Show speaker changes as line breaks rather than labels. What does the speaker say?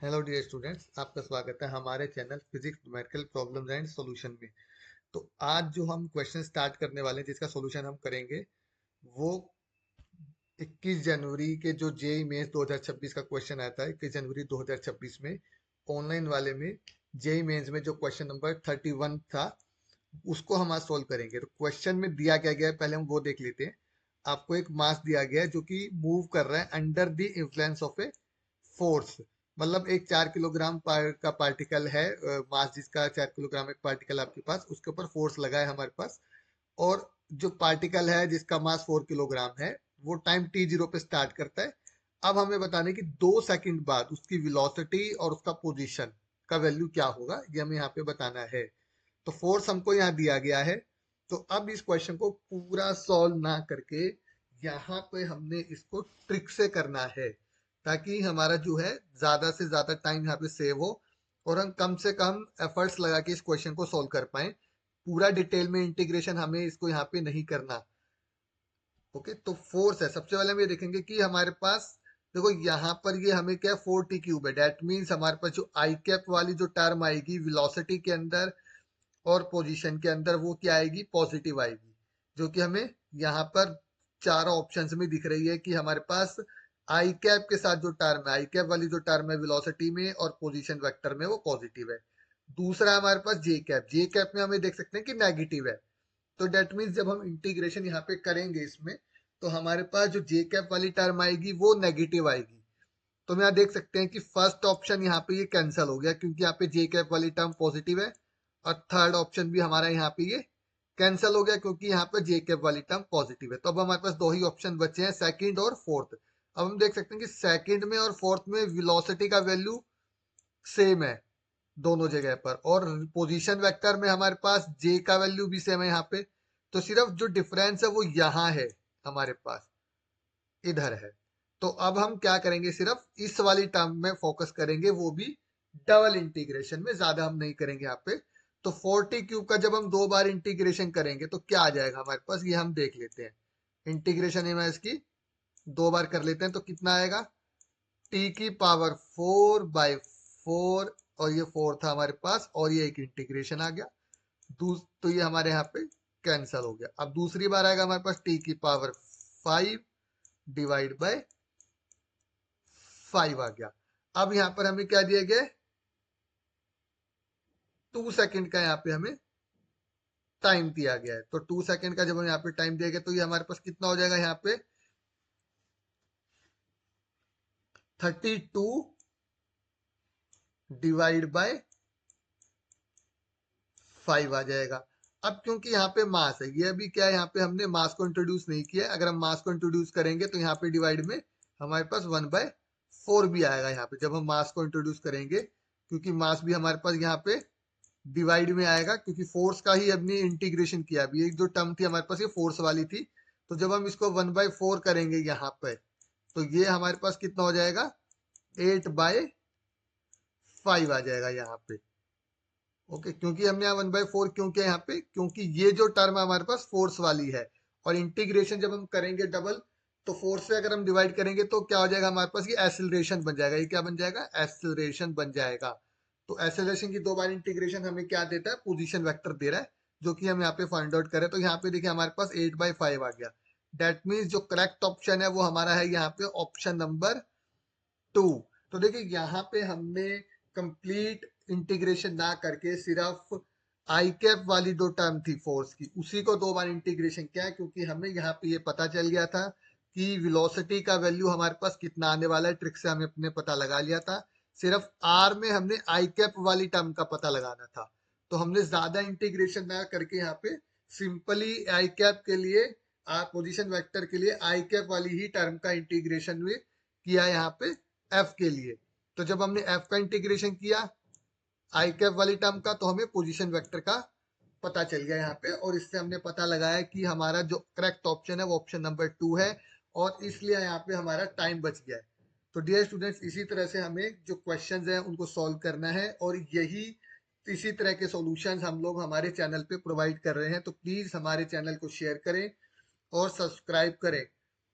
Hello dear students, आपका स्वागत है हमारे channel physics numerical problems and solution में। तो आज जो हम क्वेश्चन स्टार्ट करने वाले हैं जिसका सॉल्यूशन हम करेंगे वो 21 जनवरी के जो जेईई मेंस 2026 का क्वेश्चन आया था 21 जनवरी 2026 में ऑनलाइन वाले में जेईई मेंस में जो क्वेश्चन नंबर 31 था उसको हम आज सोल्व करेंगे। तो क्वेश्चन में दिया क्या गया है पहले हम वो देख लेते हैं। आपको एक मास दिया गया है जो कि मूव कर रहा है under the influence of a force. मतलब एक 4 किलोग्राम का पार्टिकल है, मास जिसका 4 किलोग्राम एक पार्टिकल आपके पास, उसके ऊपर फोर्स लगा है हमारे पास। और जो पार्टिकल है जिसका मास 4 किलोग्राम है वो टाइम t0 पे स्टार्ट करता है। अब हमें बताना है कि 2 सेकंड बाद उसकी वेलोसिटी और उसका पोजीशन का वैल्यू क्या होगा, ये हमें यहाँ पे बताना है। तो फोर्स हमको यहाँ दिया गया है। तो अब इस क्वेश्चन को पूरा सॉल्व ना करके यहाँ पे हमने इसको ट्रिक से करना है, ताकि हमारा जो है ज्यादा से ज्यादा टाइम यहाँ पे सेव हो और हम कम से कम एफर्ट्स लगा के इस क्वेश्चन को सॉल्व कर पाए। पूरा डिटेल में इंटीग्रेशन हमें इसको यहाँ पे नहीं करना। ओके, तो फोर्स है, सबसे पहले हम ये देखेंगे कि हमारे पास देखो यहाँ पर ये हमें क्या है, 4t³ है। डेट मीन्स हमारे पास जो आई कैप वाली जो टर्म आएगी वेलोसिटी के अंदर और पोजीशन के अंदर वो क्या आएगी, पॉजिटिव आएगी। जो कि हमें यहाँ पर चारों ऑप्शंस में दिख रही है कि हमारे पास आई कैप के साथ जो टर्म है, आई कैप वाली जो टर्म है वेलोसिटी में और पोजीशन वेक्टर में, वो पॉजिटिव है। दूसरा हमारे पास जे कैप, जे कैप में हमें देख सकते हैं कि नेगेटिव है। तो डेट मीन्स जब हम इंटीग्रेशन यहाँ पे करेंगे इसमें, तो हमारे पास जो जे कैप वाली टर्म आएगी वो नेगेटिव आएगी। तो हम यहाँ देख सकते हैं कि फर्स्ट ऑप्शन यहाँ पे ये कैंसिल हो गया क्योंकि यहाँ पे जे कैप वाली टर्म पॉजिटिव है। और थर्ड ऑप्शन भी हमारा यहाँ पे ये कैंसिल हो गया क्योंकि यहाँ पे जे कैप वाली टर्म पॉजिटिव है। तो अब हमारे पास दो ही ऑप्शन बचे हैं, सेकंड और फोर्थ। अब हम देख सकते हैं कि सेकंड में और फोर्थ में वेलोसिटी का वैल्यू सेम है दोनों जगह पर, और पोजीशन वेक्टर में हमारे पास जे का वैल्यू भी सेम है यहाँ पे। तो सिर्फ जो डिफरेंस है वो यहाँ है, हमारे पास इधर है। तो अब हम क्या करेंगे, सिर्फ इस वाली टर्म में फोकस करेंगे, वो भी डबल इंटीग्रेशन में, ज्यादा हम नहीं करेंगे यहाँ पे। तो 40³ का जब हम 2 बार इंटीग्रेशन करेंगे तो क्या आ जाएगा हमारे पास, ये हम देख लेते हैं। इंटीग्रेशन है, मैं इसकी 2 बार कर लेते हैं तो कितना आएगा, t⁴/4 और ये 4 था हमारे पास और ये एक इंटीग्रेशन आ गया। तो ये हमारे यहाँ पे कैंसल हो गया। अब दूसरी बार आएगा हमारे पास t⁵ डिवाइड बाय 5 आ गया। अब यहाँ पर हमें क्या दिया गया, 2 सेकंड का यहाँ पे हमें टाइम दिया गया है। तो 2 सेकंड का जब हम यहाँ पे टाइम दिया गया तो ये हमारे पास कितना हो जाएगा, यहाँ पे 32 डिवाइड बाय 5 आ जाएगा। अब क्योंकि यहाँ पे मास है, ये अभी क्या है, यहाँ पे हमने मास को इंट्रोड्यूस नहीं किया है। अगर हम मास को इंट्रोड्यूस करेंगे तो यहाँ पे डिवाइड में हमारे पास 1/4 भी आएगा यहाँ पे, जब हम मास को इंट्रोड्यूस करेंगे। क्योंकि मास भी हमारे पास यहाँ पे डिवाइड में आएगा, क्योंकि फोर्स का ही हमने इंटीग्रेशन किया। अभी एक जो टर्म थी हमारे पास ये फोर्स वाली थी, तो जब हम इसको 1/4 करेंगे यहाँ पे, तो ये हमारे पास कितना हो जाएगा, 8/5 आ जाएगा यहाँ पे। ओके, क्योंकि हमने यहाँ 1/4 क्यों किया यहाँ पे, क्योंकि ये जो टर्म है हमारे पास फोर्स वाली है। और इंटीग्रेशन जब हम करेंगे डबल, तो फोर्स से अगर हम डिवाइड करेंगे तो क्या हो जाएगा हमारे पास, ये एसिलरेशन बन जाएगा। ये क्या बन जाएगा, एसिलरेशन बन जाएगा। तो एसिलरेशन की 2 बार इंटीग्रेशन हमें क्या देता है, पोजीशन वेक्टर दे रहा है, जो कि हम यहाँ पे फाइंड आउट करें। तो यहाँ पे देखिए हमारे पास 8/5 आ गया। डेट मीन्स जो करेक्ट ऑप्शन है वो हमारा है यहाँ पे ऑप्शन नंबर 2। तो देखिए यहाँ पे हमने कंप्लीट इंटीग्रेशन ना करके सिर्फ आई कैप वाली जो टर्म थी फोर्स की, उसी को 2 बार इंटीग्रेशन किया है, क्योंकि हमें यहाँ पे ये पता चल गया था कि वेलोसिटी का वैल्यू हमारे पास कितना आने वाला है। ट्रिक से हमें अपने पता लगा लिया था। सिर्फ आर में हमने आई कैप वाली टर्म का पता लगाना था। तो हमने ज्यादा इंटीग्रेशन ना करके यहाँ पे सिंपली आई कैप के लिए, पोजीशन वेक्टर के लिए आई कैप वाली ही टर्म का इंटीग्रेशन में किया यहाँ पे एफ के लिए। तो जब हमने एफ का इंटीग्रेशन किया आई कैप वाली टर्म का, तो हमें पोजीशन वेक्टर का पता चल गया यहाँ पे। और इससे हमने पता लगाया कि हमारा जो करेक्ट ऑप्शन है वो ऑप्शन नंबर 2 है, और इसलिए यहाँ पे हमारा टाइम बच गया है। तो डियर स्टूडेंट्स, इसी तरह से हमें जो क्वेश्चंस हैं उनको सॉल्व करना है, और यही इसी तरह के सॉल्यूशंस हम लोग हमारे चैनल पे प्रोवाइड कर रहे हैं। तो प्लीज हमारे चैनल को शेयर करें और सब्सक्राइब करें।